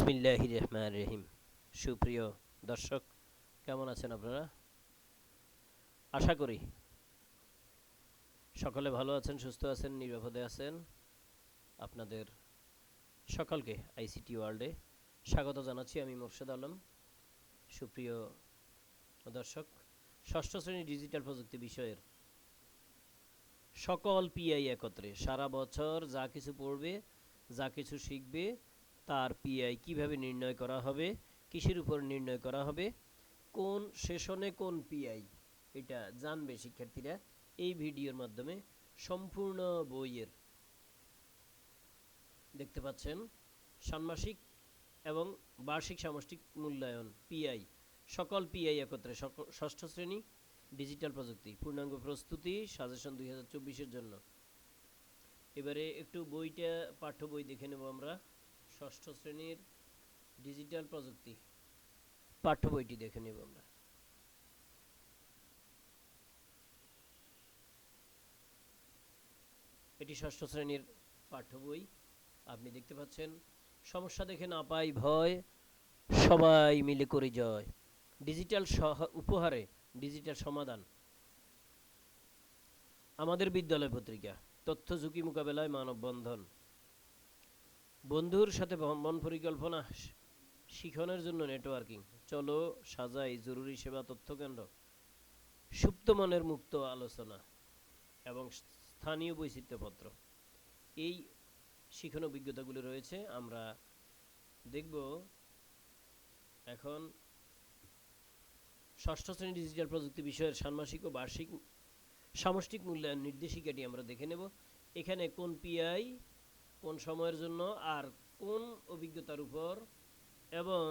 বিসমিল্লাহির রহমানির রহিম। সুপ্রিয় দর্শক, কেমন আছেন আপনারা? আশা করি সকলে ভালো আছেন, সুস্থ আছেন, নিরাপদে আছেন। আপনাদের সকলকে আইসিটি ওয়ার্ল্ডে স্বাগত জানাচ্ছি। আমি মোর্শেদ আলম। সুপ্রিয় দর্শক, ষষ্ঠ শ্রেণী ডিজিটাল প্রযুক্তি বিষয়ের সকল পিআই একত্রে সারা বছর যা কিছু পড়বে, যা কিছু শিখবে, তার পিআই কিভাবে নির্ণয় করা হবে, কিসের উপর নির্ণয় করা হবে, কোন সেশনে কোন পিআই, এটা জানবে শিক্ষার্থীরা এই ভিডিওর মাধ্যমে। সম্পূর্ণ বইয়ের দেখতে পাচ্ছেন ষান্মাসিক এবং বার্ষিক সামষ্টিক মূল্যায়ন পিআই, সকল পিআই একত্রে ষষ্ঠ শ্রেণী ডিজিটাল প্রযুক্তি পূর্ণাঙ্গ প্রস্তুতি সাজেশন 2024-এর জন্য। এবারে একটু বইটা পাঠ্য বই দেখে নেব আমরা। ষষ্ঠ শ্রেণীর ডিজিটাল প্রযুক্তি পাঠ্য বইটি দেখে নেব আমরা। এটি ষষ্ঠ শ্রেণীর পাঠ্য বই। আপনি দেখতে পাচ্ছেন সমস্যা দেখে না পাই ভয়, সবাই মিলে করে জয়, ডিজিটাল উপহারে ডিজিটাল সমাধান, আমাদের বিদ্যালয় পত্রিকা, তথ্য ঝুঁকি মোকাবেলায় মানববন্ধন, বন্ধুর সাথে ভ্রমণ পরিকল্পনা, শিখনের জন্য নেটওয়ার্কিং, চলো সাজাই জরুরি সেবা তথ্য কেন্দ্র, সুপ্ত মনের মুক্ত আলোচনা এবং স্থানীয় বৈচিত্র্যপত্র। এই শিখন অভিজ্ঞতাগুলি রয়েছে। আমরা দেখব এখন ষষ্ঠ শ্রেণী ডিজিটাল প্রযুক্তি বিষয়ের ষান্মাসিক ও বার্ষিক সামষ্টিক মূল্যায়ন নির্দেশিকাটি আমরা দেখে নেব। এখানে কোন পিআই কোন সময়ের জন্য আর কোন অভিজ্ঞতার উপর এবং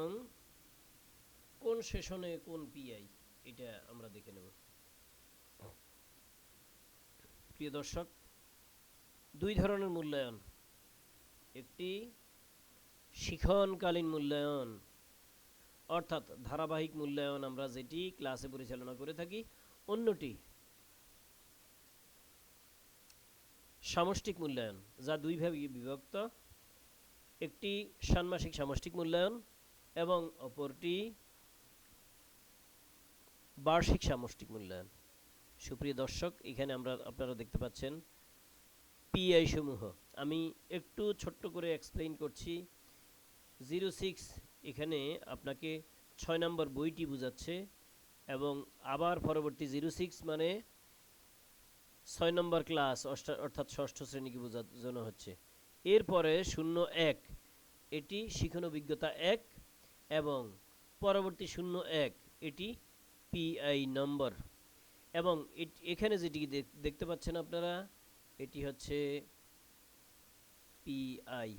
কোন সেশনে কোন পিআই, এটা আমরা দেখে নেব। প্রিয় দর্শক, দুই ধরনের মূল্যায়ন, একটি শিখনকালীন মূল্যায়ন অর্থাৎ ধারাবাহিক মূল্যায়ন আমরা যেটি ক্লাসে পরিচালনা করে থাকি, অন্যটি সামষ্টিক মূল্যায়ন যা দুই ভাগে বিভক্ত, একটি ষান্মাসিক সামষ্টিক মূল্যায়ন এবং অপরটি বার্ষিক সামষ্টিক মূল্যায়ন। সুপ্রিয় দর্শক, এখানে আপনারা দেখতে পাচ্ছেন পিআই সমূহ। আমি একটু ছোট্ট করে এক্সপ্লেইন করছি। 06 এখানে আপনাকে 6 নম্বর বইটি বোঝাচ্ছে এবং আবার পরবর্তী 06 মানে 6 নম্বর ক্লাস অর্থাৎ ষষ্ঠ শ্রেণীকে বোঝানো হচ্ছে। এরপরে 01 এটি শিখন অভিজ্ঞতা 1 এবং পরবর্তী 01 এটি পিআই নম্বর। এবং এখানে যেটি দেখতে পাচ্ছেন আপনারা, এটি হচ্ছে পিআই।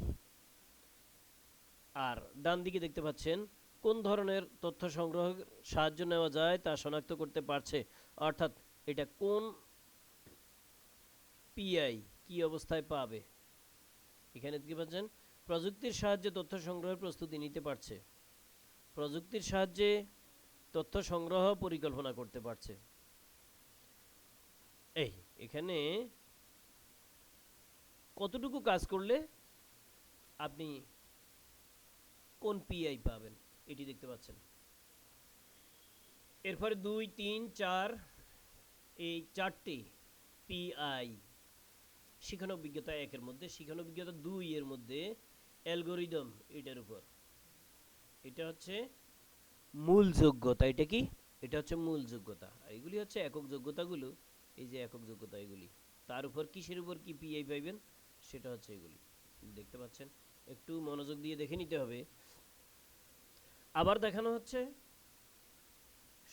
আর ডান দিকে দেখতে পাচ্ছেন কোন ধরনের তথ্য সংগ্রহের সাহায্য নেওয়া যায় তা শনাক্ত করতে পারছে, অর্থাৎ এটা কোন পিআই কি অবস্থায় পাবে। এখানে দেখতে পাচ্ছেন প্রযুক্তির সাহায্যে তথ্য সংগ্রহের প্রস্তুতি নিতে পারছে, প্রযুক্তির সাহায্যে তথ্য সংগ্রহ পরিকল্পনা করতে পারছে। এখানে কতটুকু কাজ করলে আপনি কোন পিআই পাবেন এটি দেখতে পাচ্ছেন। এরপরে 2, 3, 4 এই চারটি পিআই শিখন অভিজ্ঞতা 1 এর মধ্যে, শিখন অভিজ্ঞতা 2 এর মধ্যে অ্যালগোরিদম, এটার উপর, এটা হচ্ছে মূল যোগ্যতা। এটা কি? এটা হচ্ছে মূল যোগ্যতা। এগুলি হচ্ছে একক যোগ্যতাগুলো, এই যে একক যোগ্যতা এগুলি, তার উপর কিসের উপর কি পিআই পাইবেন সেটা হচ্ছে এগুলি দেখতে পাচ্ছেন। একটু মনোযোগ দিয়ে দেখে নিতে হবে। আবার দেখানো হচ্ছে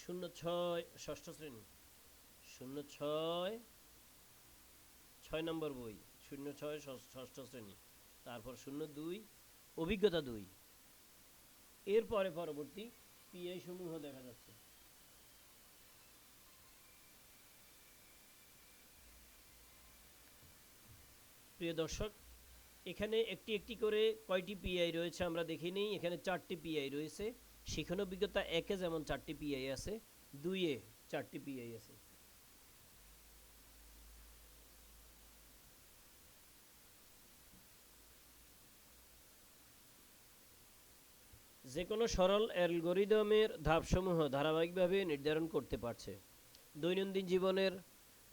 06 ষষ্ঠ শ্রেণী 06 6 নম্বর বই 06 ষষ্ঠ শ্রেণী, তারপর 02 অভিজ্ঞতা 2, এরপরে পরবর্তী পিআই সমূহ দেখা যাচ্ছে। প্রিয় দর্শক, এখানে একটি একটি করে কয়টি পিআই রয়েছে আমরা দেখে নিই। এখানে 4টি পিআই রয়েছে। শিখন অভিজ্ঞতা 1-এ যেমন 4টি পিআই আছে, 2-এ 4টি পিআই আছে। যে কোনো সরল অ্যালগরিদমের ধাপসমূহ ধারাবাহিকভাবে নির্ধারণ করতে পারছে। দৈনন্দিন জীবনের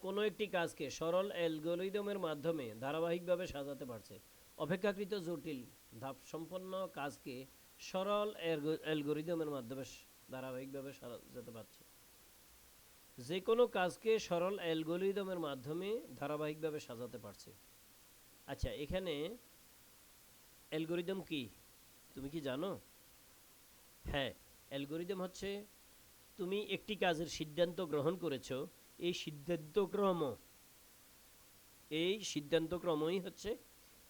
কোনো একটি কাজকে সরল অ্যালগরিদমের মাধ্যমে ধারাবাহিকভাবে সাজাতে পারছে। অপেক্ষাকৃত জটিল ধাপসম্পন্ন কাজকে সরল অ্যালগরিদমের মাধ্যমে ধারাবাহিকভাবে সাজাতে পারছে। যে কোনো কাজকে সরল অ্যালগরিদমের মাধ্যমে ধারাবাহিকভাবে সাজাতে পারছে। আচ্ছা, এখানে অ্যালগরিদম কি তুমি কি জানো? হ্যাঁ, অ্যালগরিদম হচ্ছে তুমি একটি কাজের সিদ্ধান্ত গ্রহণ করেছো, এই সিদ্ধান্তক্রমই হচ্ছে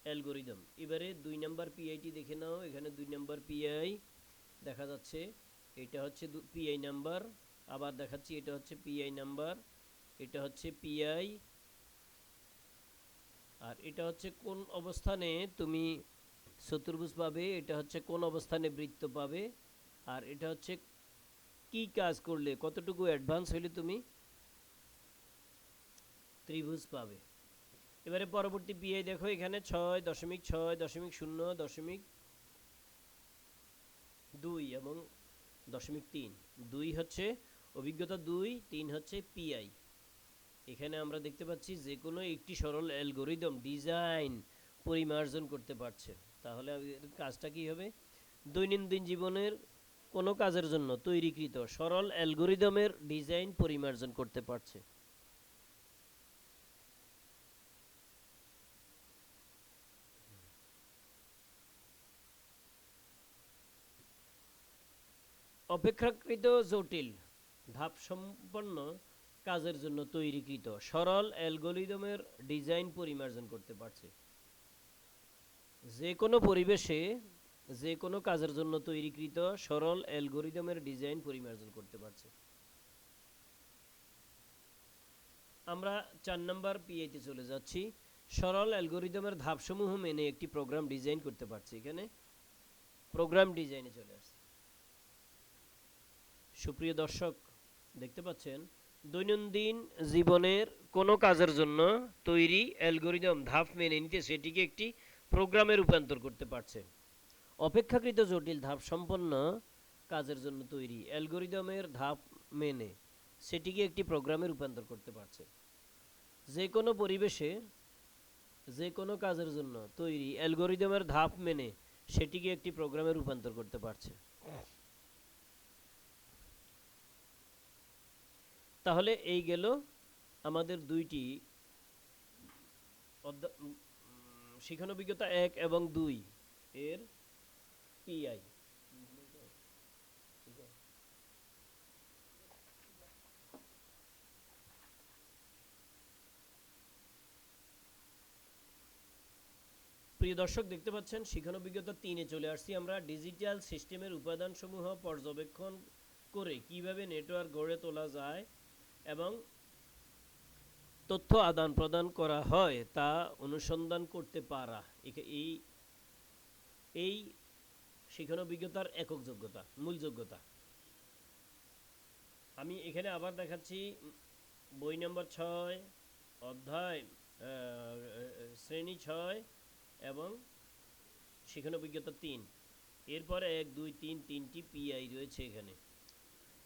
অ্যালগরিদম। এবারে 2 নাম্বার পিআইটি দেখে নাও। এখানে 2 নাম্বার পিআই দেখা যাচ্ছে, এটা হচ্ছে পিআই নাম্বার। আবার দেখাচ্ছি, এটা হচ্ছে পিআই নাম্বার, এটা হচ্ছে পিআই, আর এটা হচ্ছে কোন অবস্থানে তুমি চতুর্ভুজ পাবে, এটা হচ্ছে কোন অবস্থানে বৃত্ত পাবে, আর এটা হচ্ছে কি কাজ করলে কতটুকু অ্যাডভান্স হইলে তুমি ত্রিভুজ পাবে। এবারে পরবর্তী পিআই দেখো, এখানে 6.6.0.2 এবং 0.3। 2 হচ্ছে অভিজ্ঞতা, 2 3 হচ্ছে পিআই। এখানে আমরা দেখতে পাচ্ছি যে কোনো একটি সরল অ্যালগরিদম ডিজাইন পরিমার্জন করতে পারছে। তাহলে কাজটা কি হবে? দৈনন্দিন জীবনের কোনো কাজের জন্য তৈরিকৃত সরল অ্যালগরিদমের ডিজাইন পরিমার্জন করতে পারছে। অপেক্ষাকৃত জটিল ধাপসম্পন্ন কাজের জন্য তৈরিকৃত সরল অ্যালগরিদমের ডিজাইন পরিমার্জন করতে পারছে। যে কোনো পরিবেশে যে কোনো কাজের জন্য তৈরিকৃত সরল অ্যালগরিদমের ডিজাইন পরিমার্জন করতে পারছে। আমরা 4 নম্বর পিআইতে চলে যাচ্ছি। সরল অ্যালগরিদমের ধাপসমূহ মেনে একটি প্রোগ্রাম ডিজাইন করতে পারছে। এখানে প্রোগ্রাম ডিজাইনে চলে আসছে। সুপ্রিয় দর্শক, দেখতে পাচ্ছেন দৈনন্দিন জীবনের কোনো কাজের জন্য তৈরি অ্যালগরিদম ধাপ মেনে নিতে সেটিকে একটি প্রোগ্রামে রূপান্তর করতে পারছে। অপেক্ষাকৃত জটিল ধাপ সম্পন্ন কাজের জন্য তৈরি অ্যালগরিদমের ধাপ মেনে সেটিকে একটি প্রোগ্রামে রূপান্তর করতে পারছে। যে কোনো পরিবেশে যে কোনো কাজের জন্য তৈরি অ্যালগরিদমের ধাপ মেনে সেটিকে একটি প্রোগ্রামে রূপান্তর করতে পারছে। তাহলে এই গেল আমাদের দুইটি শিক্ষানবিজ্ঞতা 1 এবং 2 এর পিআই। প্রিয় দর্শক, দেখতে পাচ্ছেন শিক্ষানবিজ্ঞতা 3-এ চলে আসছি আমরা। ডিজিটাল সিস্টেমের উপাদানসমূহ পর্যবেক্ষণ করে কিভাবে নেটওয়ার্ক গড়ে তোলা যায় এবং তথ্য আদান প্রদান করা হয় তা অনুসন্ধান করতে পারা, এই শিক্ষানবিজ্ঞতার একক যোগ্যতা, মূল যোগ্যতা। আমি এখানে আবার দেখাচ্ছি বই নম্বর 6, অধ্যায় শ্রেণী 6 এবং শিক্ষানবিজ্ঞতা 3, এরপরে 1 2 3 তিনটি পিআই রয়েছে। এখানে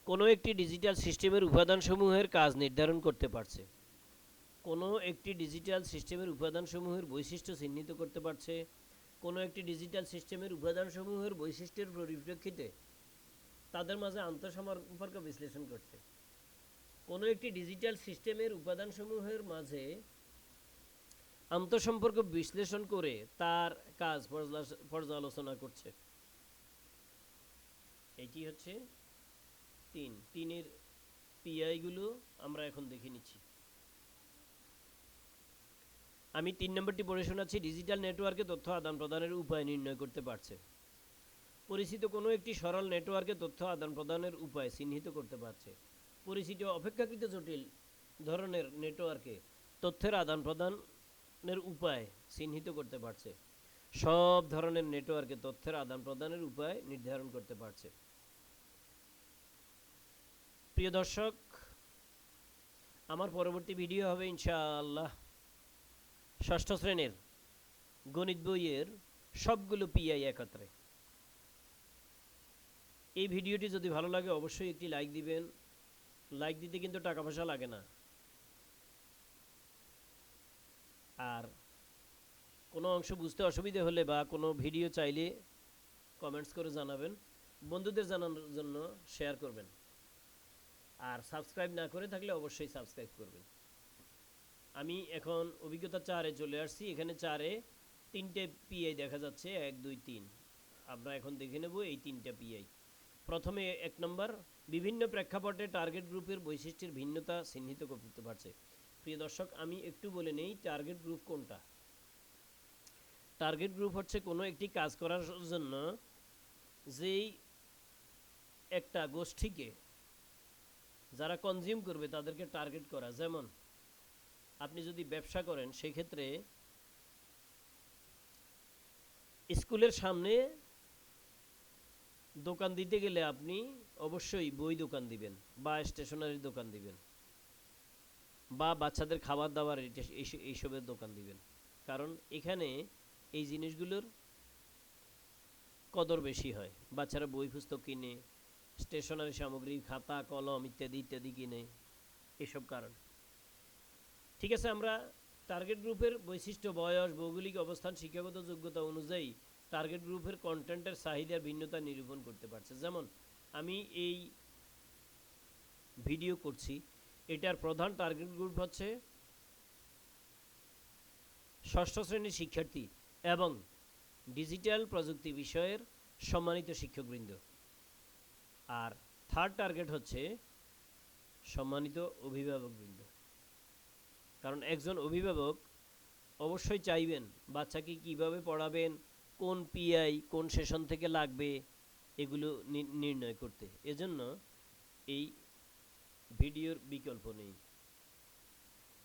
কোনো একটি ডিজিটাল সিস্টেমের উপাদানসমূহের কাজ নির্ধারণ করতে পারছে। কোনো একটি ডিজিটাল সিস্টেমের উপাদানসমূহের বৈশিষ্ট্য চিহ্নিত করতে পারছে। কোনো একটি ডিজিটাল সিস্টেমের উপাদানসমূহের বৈশিষ্ট্যের পরিপ্রেক্ষিতে তাদের মাঝে আন্তঃসম্পর্ক বিশ্লেষণ করছে। কোনো একটি ডিজিটাল সিস্টেমের উপাদানসমূহের মাঝে আন্তঃসম্পর্ক বিশ্লেষণ করে তার কাজ পর্যালোচনা করছে। এটি হচ্ছে 3-এর পিআইগুলো আমরা এখন দেখে নিচ্ছি। আমি 3 নম্বরটি পড়ে শোনাচ্ছি। ডিজিটাল নেটওয়ার্কে তথ্য আদান প্রদানের উপায় নির্ণয় করতে পারছে। পরিচিত কোনো একটি সরল নেটওয়ার্কে তথ্য আদান প্রদানের উপায় চিহ্নিত করতে পারছে। পরিচিত অপেক্ষাকৃত জটিল ধরনের নেটওয়ার্কে তথ্যের আদান প্রদানের উপায় চিহ্নিত করতে পারছে। সব ধরনের নেটওয়ার্কে তথ্যের আদান প্রদানের উপায় নির্ধারণ করতে পারছে। প্রিয় দর্শক, আমার পরবর্তী ভিডিও হবে ইনশাআল্লাহ 6ষ্ঠ শ্রেণীর গণিত বইয়ের সবগুলো পিআই একত্রে। এই ভিডিওটি যদি ভালো লাগে অবশ্যই একটি লাইক দিবেন। লাইক দিতে কিন্তু টাকা পয়সা লাগে না। আর কোনো অংশ বুঝতে অসুবিধা হলে বা কোনো ভিডিও চাইলে কমেন্টস করে জানাবেন। বন্ধুদের জানানোর জন্য শেয়ার করবেন। আর সাবস্ক্রাইব না করে থাকলে অবশ্যই সাবস্ক্রাইব করবেন। আমি এখন অভিজ্ঞতা 4-এ চলে আসছি। এখানে 4-এ 3টে পিআই দেখা যাচ্ছে, 1 2 3। আমরা এখন দেখে নেব এই 3টা পিআই। প্রথমে 1 নম্বর, বিভিন্ন প্রেক্ষাপটে টার্গেট গ্রুপের বৈশিষ্ট্যের ভিন্নতা চিহ্নিত করতে পারছে। প্রিয় দর্শক, আমি একটু বলে নেই টার্গেট গ্রুপ কোনটা। টার্গেট গ্রুপ হচ্ছে কোনো একটি কাজ করার জন্য যেই একটা গোষ্ঠীকে যারা কনজিউম করবে তাদেরকে টার্গেট করা। যেমন আপনি যদি ব্যবসা করেন, সেক্ষেত্রে স্কুলের সামনে দোকান দিতে গেলে আপনি অবশ্যই বই দোকান দিবেন বা স্টেশনারি দোকান দিবেন বা বাচ্চাদের খাবার দাবার এইসবের দোকান দিবেন। কারণ এখানে এই জিনিসগুলোর কদর বেশি হয়। বাচ্চারা বই পুস্তক কিনে, স্টেশনারি সামগ্রী, খাতা কলম ইত্যাদি ইত্যাদি কিনে, এসব কারণ। ঠিক আছে, আমরা টার্গেট গ্রুপের বৈশিষ্ট্য, বয়স, ভৌগোলিক অবস্থান, শিক্ষাগত যোগ্যতা অনুযায়ী টার্গেট গ্রুপের কন্টেন্টের চাহিদার ভিন্নতা নিরূপণ করতে পারছে। যেমন আমি এই ভিডিও করছি, এটার প্রধান টার্গেট গ্রুপ হচ্ছে ষষ্ঠ শ্রেণীর শিক্ষার্থী এবং ডিজিটাল প্রযুক্তি বিষয়ের সম্মানিত শিক্ষকবৃন্দ। আর থার্ড টার্গেট হচ্ছে সম্মানিত অভিভাবকবৃন্দ। কারণ একজন অভিভাবক অবশ্যই চাইবেন বাচ্চাকে কিভাবে পড়াবেন, কোন পিআই কোন সেশন থেকে লাগবে এগুলো নির্ণয় করতে। এজন্য এই ভিডিওর বিকল্প নেই।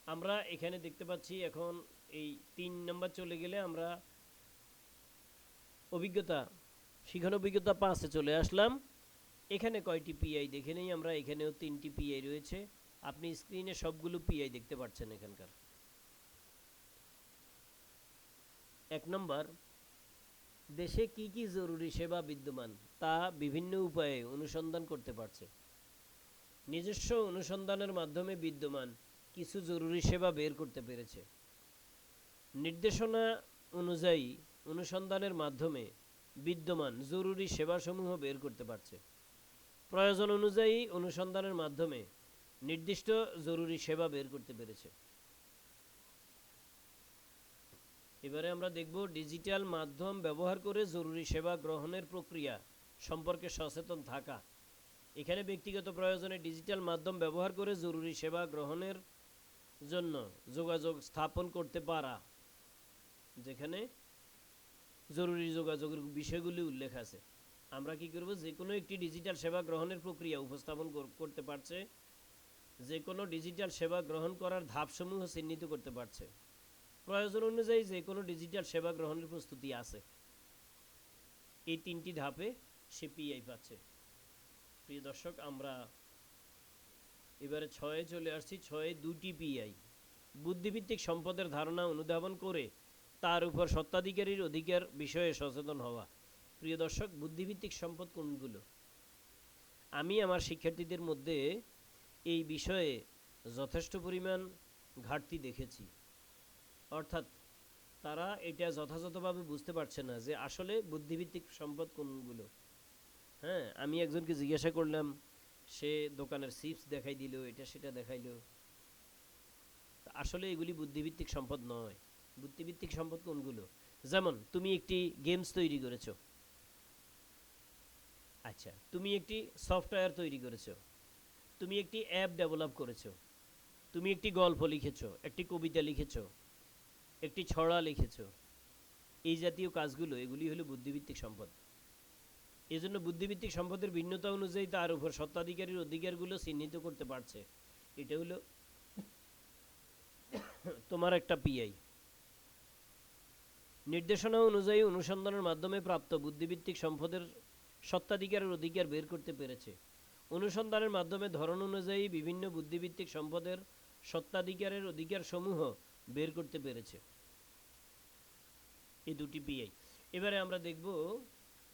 আমরা এখানে দেখতে পাচ্ছি এখন এই 3 নম্বর চলে গেলে আমরা অভিজ্ঞতা, শিখন অভিজ্ঞতা 5-এ চলে আসলাম। এখানে কয়টি পিআই দেখে নেই আমরা। এখানেও 3টি পিআই রয়েছে। আপনি স্ক্রিনে সবগুলো পিআই দেখতে পাচ্ছেন এখানকার। 1 নম্বর, দেশে কি কি জরুরি সেবা বিদ্যমান তা বিভিন্ন উপায়ে অনুসন্ধান করতে পারছে। নিজস্ব অনুসন্ধানের মাধ্যমে বিদ্যমান কিছু জরুরি সেবা বের করতে পেরেছে। নির্দেশনা অনুযায়ী অনুসন্ধানের মাধ্যমে বিদ্যমান জরুরি সেবাসমূহ বের করতে পারছে। প্রয়োজন অনুযায়ী অনুসন্ধানের মাধ্যমে নির্দিষ্ট জরুরি সেবা বের করতে পেরেছে। এবারে আমরা দেখব ডিজিটাল মাধ্যম ব্যবহার করে জরুরি সেবা গ্রহণের প্রক্রিয়া সম্পর্কে সচেতন থাকা। এখানে ব্যক্তিগত প্রয়োজনে ডিজিটাল মাধ্যম ব্যবহার করে জরুরি সেবা গ্রহণের জন্য যোগাযোগ স্থাপন করতে পারা, যেখানে জরুরি যোগাযোগের বিষয়গুলি উল্লেখ আছে। আমরা কি করব, যে কোনো একটি ডিজিটাল সেবা গ্রহণের প্রক্রিয়া উপস্থাপন করতে পারছে, যে কোনো ডিজিটাল সেবা গ্রহণ করার ধাপসমূহ চিহ্নিত করতে পারছে, প্রয়োজন অনুযায়ী যে কোনো ডিজিটাল সেবা গ্রহণের প্রস্তুতি আছে। এই 3টি ধাপে সে পিআই পাচ্ছে। প্রিয় দর্শক, আমরা এবারে 6-এ চলে আসছি। 6-এ 2টি পিআই। বুদ্ধিভিত্তিক সম্পদের ধারণা অনুধাবন করে তার উপর স্বত্বাধিকারীর অধিকার বিষয়ে সচেতন হওয়া। প্রিয় দর্শক, বুদ্ধিভিত্তিক সম্পদ কোনগুলো? আমি আমার শিক্ষার্থীদের মধ্যে এই বিষয়ে যথেষ্ট পরিমাণ ঘাটতি দেখেছি। অর্থাৎ তারা এটা যথাযথভাবে বুঝতে পারছে না যে আসলে বুদ্ধিভিত্তিক সম্পদ কোনগুলো। হ্যাঁ, আমি একজনকে জিজ্ঞাসা করলাম, সে দোকানের চিপস দেখাই দিল, এটা সেটা দেখাইলো। আসলে এগুলি বুদ্ধিভিত্তিক সম্পদ নয়। বুদ্ধিভিত্তিক সম্পদ কোনগুলো? যেমন তুমি একটি গেমস তৈরি করেছো, আচ্ছা, তুমি একটি সফটওয়্যার তৈরি করেছো, তুমি একটি অ্যাপ ডেভেলপ করেছো, তুমি একটি গল্প লিখেছো, একটি কবিতা লিখেছো, একটি ছড়া লিখেছো। এই জাতীয় কাজগুলো, এগুলি হলো বুদ্ধিভিত্তিক সম্পদ। এজন্য বুদ্ধিভিত্তিক সম্পদের ভিন্নতা অনুযায়ী তার উপর স্বত্বাধিকারীর অধিকারগুলো চিহ্নিত করতে পারছে। এটা হলো তোমার একটা পিআই। নির্দেশনা অনুযায়ী অনুসন্ধানের মাধ্যমে প্রাপ্ত বুদ্ধিভিত্তিক সম্পদের স্বত্বাধিকারের অধিকার বের করতে পেরেছে। অনুসন্ধানের মাধ্যমে ধরন অনুযায়ী বিভিন্ন বুদ্ধিভিত্তিক সম্পদের স্বত্বাধিকারের অধিকারসমূহ বের করতে পেরেছে। এই 2টি পিআই। এবারে আমরা দেখব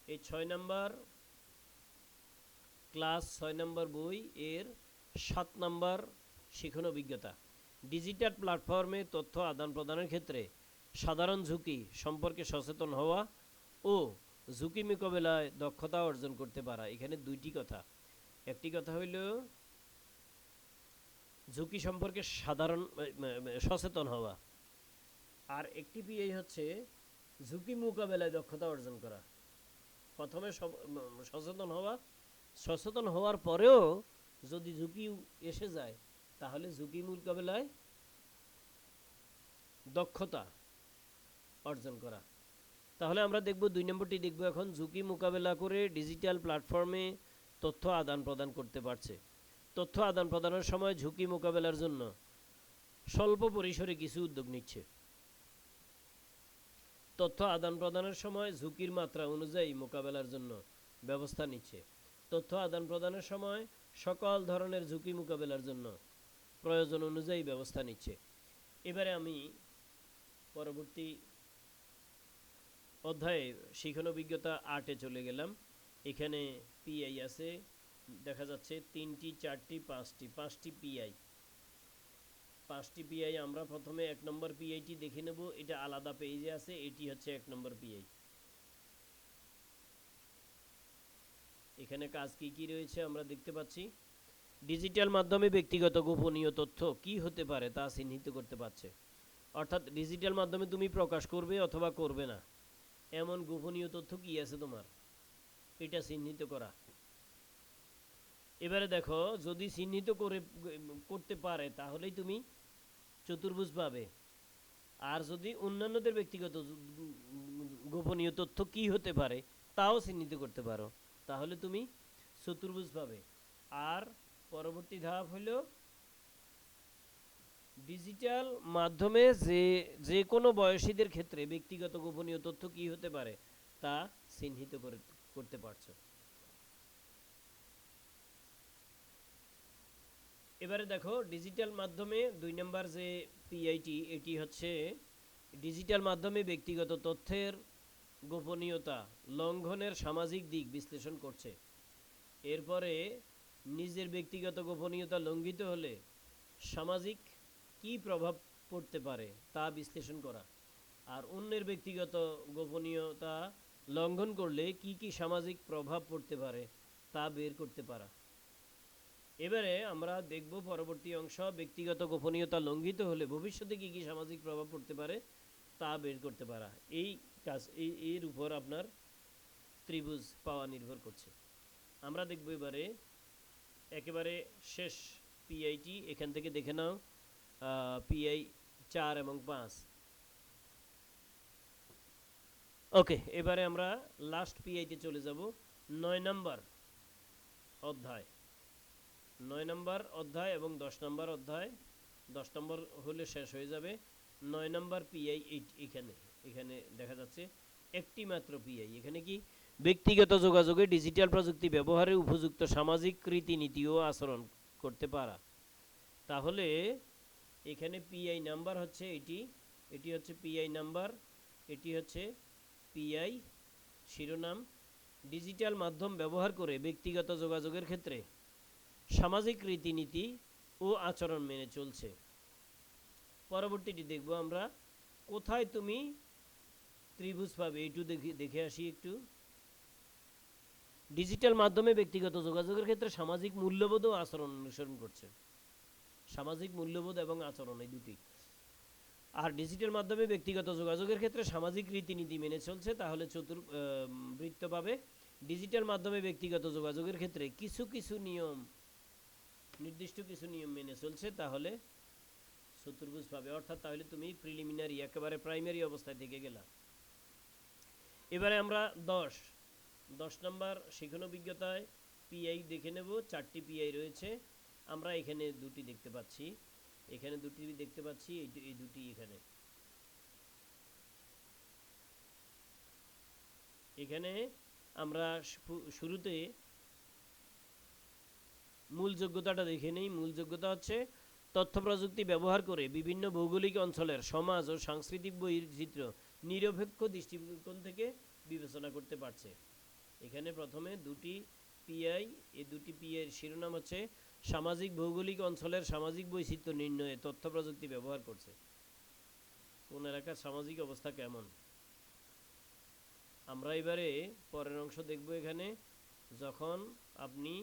এই 6 নম্বর ক্লাস 6 নম্বর বই এর 7 নম্বর শিখন অভিজ্ঞতা। ডিজিটাল প্ল্যাটফর্মে তথ্য আদান প্রদানের ক্ষেত্রে সাধারণ ঝুঁকি সম্পর্কে সচেতন হওয়া ও ঝুঁকি মোকাবেলায় দক্ষতা অর্জন করতে পারা। এখানে দুইটি কথা, একটি কথা হইল ঝুঁকি সম্পর্কে সাধারণ সচেতন হওয়া, আর একটি পিআই হচ্ছে ঝুঁকি মোকাবেলায় দক্ষতা অর্জন করা। প্রথমে সচেতন হওয়ার পরেও যদি ঝুঁকি এসে যায় তাহলে ঝুঁকি মোকাবেলায় দক্ষতা অর্জন করা। তাহলে আমরা দেখব 2 নম্বরটি দেখব এখন, ঝুঁকি মোকাবেলা করে ডিজিটাল প্ল্যাটফর্মে তথ্য আদান প্রদান করতে পারছে। তথ্য আদান প্রদানের সময় ঝুঁকি মোকাবেলার জন্য স্বল্প পরিসরে কিছু উদ্যোগ নিচ্ছে। তথ্য আদান প্রদানের সময় ঝুঁকির মাত্রা অনুযায়ী মোকাবেলার জন্য ব্যবস্থা নিচ্ছে। তথ্য আদান প্রদানের সময় সকল ধরনের ঝুঁকি মোকাবেলার জন্য প্রয়োজন অনুযায়ী ব্যবস্থা নিচ্ছে। এবারে আমি পরবর্তী অধ্যায়ে শিখন অভিজ্ঞতা 8-এ চলে গেলাম। এখানে পিআই আছে, দেখা যাচ্ছে 3টি 4টি 5টি পিআই। 5টি পিআই আমরা প্রথমে 1 নম্বর পিআইটি দেখে নেব। এটা আলাদা পেজে আছে, এটি হচ্ছে 1 নম্বর পিআই। এখানে কাজ কি কি রয়েছে আমরা দেখতে পাচ্ছি। ডিজিটাল মাধ্যমে ব্যক্তিগত গোপনীয় তথ্য কি হতে পারে তা চিহ্নিত করতে পারছে। অর্থাৎ ডিজিটাল মাধ্যমে তুমি প্রকাশ করবে অথবা করবে না এমন গোপনীয় তথ্য কি আছে তোমার, এটা চিহ্নিত করা। এবারে দেখো, যদি চিহ্নিত করতে পারে তাহলেই তুমি চতুর্ভুজ পাবে, আর যদি অন্যান্যদের ব্যক্তিগত গোপনীয় তথ্য কি হতে পারে তাও চিহ্নিত করতে পারো তাহলে তুমি চতুর্ভুজ পাবে। আর পরবর্তী ধাপ হলো ডিজিটাল মাধ্যমে যে কোনো বয়সীদের ক্ষেত্রে ব্যক্তিগত গোপনীয় তথ্য কি হতে পারে তা চিহ্নিত করতে পারছো। এবারে দেখো, ডিজিটাল মাধ্যমে 2 নম্বর যে পিআইটি, এটি হচ্ছে ডিজিটাল মাধ্যমে ব্যক্তিগত তথ্যের গোপনীয়তা লঙ্ঘনের সামাজিক দিক বিশ্লেষণ করছে। এরপরে নিজের ব্যক্তিগত গোপনীয়তা লঙ্ঘিত হলে সামাজিক কি প্রভাব পড়তে পারে তা বিশ্লেষণ করা, আর অন্যের ব্যক্তিগত গোপনীয়তা লঙ্ঘন করলে কি কি সামাজিক প্রভাব পড়তে পারে তা বের করতে পারা। এবারে আমরা দেখব পরবর্তী অংশ, ব্যক্তিগত গোপনীয়তা লঙ্ঘিত হলে ভবিষ্যতে কি কি সামাজিক প্রভাব পড়তে পারে তা বের করতে পারা। এই কাজ এর উপর আপনার ত্রিভুজ পাওয়া নির্ভর করছে। আমরা দেখব এবারে একেবারে শেষ পিআইটি, এখান থেকে দেখে নাও পিআই 4 এবং 5। ওকে, এবারে আমরা লাস্ট পিআইতে চলে যাব। 9 নম্বর অধ্যায়, 9 নম্বর অধ্যায় এবং 10 নম্বর অধ্যায়। 10 নম্বর হলে শেষ হয়ে যাবে। 9 নম্বর পিআই এখানে দেখা যাচ্ছে একটি মাত্র পিআই। এখানে কি ব্যক্তিগত যোগাযোগে ডিজিটাল প্রযুক্তি ব্যবহারে উপযুক্ত সামাজিক রীতিনীতি ও আচরণ করতে পারা। তাহলে এখানে পিআই নাম্বার হচ্ছে এটি হচ্ছে পিআই নাম্বার, এটি হচ্ছে পিআই শিরোনাম। ডিজিটাল মাধ্যম ব্যবহার করে ব্যক্তিগত যোগাযোগের ক্ষেত্রে সামাজিক রীতিনীতি ও আচরণ মেনে চলছে। পরবর্তীটি দেখব আমরা, কোথায় তুমি ত্রিভুজ পাবে একটু দেখে আসি একটু। ডিজিটাল মাধ্যমে ব্যক্তিগত যোগাযোগের ক্ষেত্রে সামাজিক মূল্যবোধ ও আচরণ অনুসরণ করছে। সামাজিক মূল্যবোধ এবং আচরণ এই দুটি। আর ডিজিটাল মাধ্যমে ব্যক্তিগত যোগাযোগের ক্ষেত্রে সামাজিক রীতিনীতি মেনে চলছে, তাহলে বৃত্ত পাবে। ডিজিটাল মাধ্যমে ব্যক্তিগত যোগাযোগের ক্ষেত্রে নির্দিষ্ট কিছু নিয়ম মেনে চলছে, তাহলে চতুর্ভুজ পাবে। অর্থাৎ তাহলে তুমি প্রিলিমিনারি একেবারে প্রাইমারি অবস্থায় থেকে গেলা। এবারে আমরা 10 নম্বর শিখন অভিজ্ঞতায় পিআই দেখে নেব। 4টি পিআই রয়েছে, আমরা এখানে দুটি দেখতে পাচ্ছি, এই দুটি এখানে আমরা শুরুতে মূল যোগ্যতাটা দেখে নেই। মূল যোগ্যতা হচ্ছে তথ্য প্রযুক্তি ব্যবহার করে বিভিন্ন ভৌগোলিক অঞ্চলের সমাজ ও সাংস্কৃতিক বৈচিত্র্য নিরপেক্ষ দৃষ্টিকোণ থেকে বিবেচনা করতে পারছে। এখানে প্রথমে দুটি পিআই, এই দুটি পিআই শিরোনাম হচ্ছে সামাজিক ভৌগোলিক অঞ্চলের সামাজিক বৈচিত্র্য নির্ণয়ে তথ্য প্রযুক্তি ব্যবহার করছে। কোন এলাকার সামাজিক অবস্থা কেমন। আমরা এবারে পরের অংশ দেখব। এখানে যখন আপনি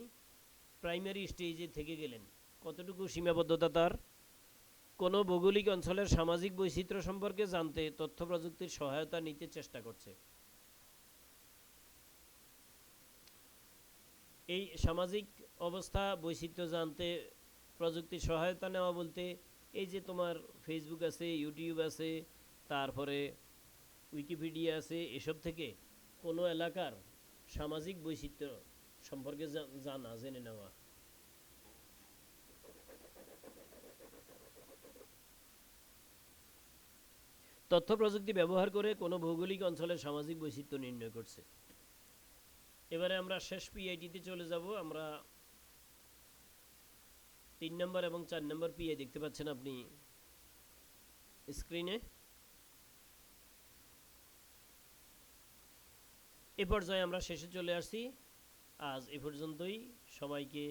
প্রাইমারি স্টেজে থেকে গেলেন, কতটুকু সীমাবদ্ধতা তার। কোনো ভৌগোলিক অঞ্চলের সামাজিক বৈচিত্র্য সম্পর্কে জানতে তথ্য প্রযুক্তির সহায়তা নিতে চেষ্টা করছে। এই সামাজিক অবস্থা বৈচিত্র্য জানতে প্রযুক্তির সহায়তা নেওয়া বলতে এই যে তোমার ফেসবুক আছে, ইউটিউব আছে, তারপরে উইকিপিডিয়া আছে, এসব থেকে কোনো এলাকার সামাজিক বৈচিত্র্য সম্পর্কে জানা, জেনে নেওয়া। তথ্য প্রযুক্তি ব্যবহার করে কোনো ভৌগোলিক অঞ্চলের সামাজিক বৈচিত্র্য নির্ণয় করছে। এবারে আমরা শেষ পিআইটিতে চলে যাব। আমরা 3 নম্বর এবং 4 নম্বর পিআই দেখতে পাচ্ছেন আপনি স্ক্রিনে। এ পর্যায়ে আমরা শেষে চলে আসছি। আজ এ পর্যন্তই। সবাইকে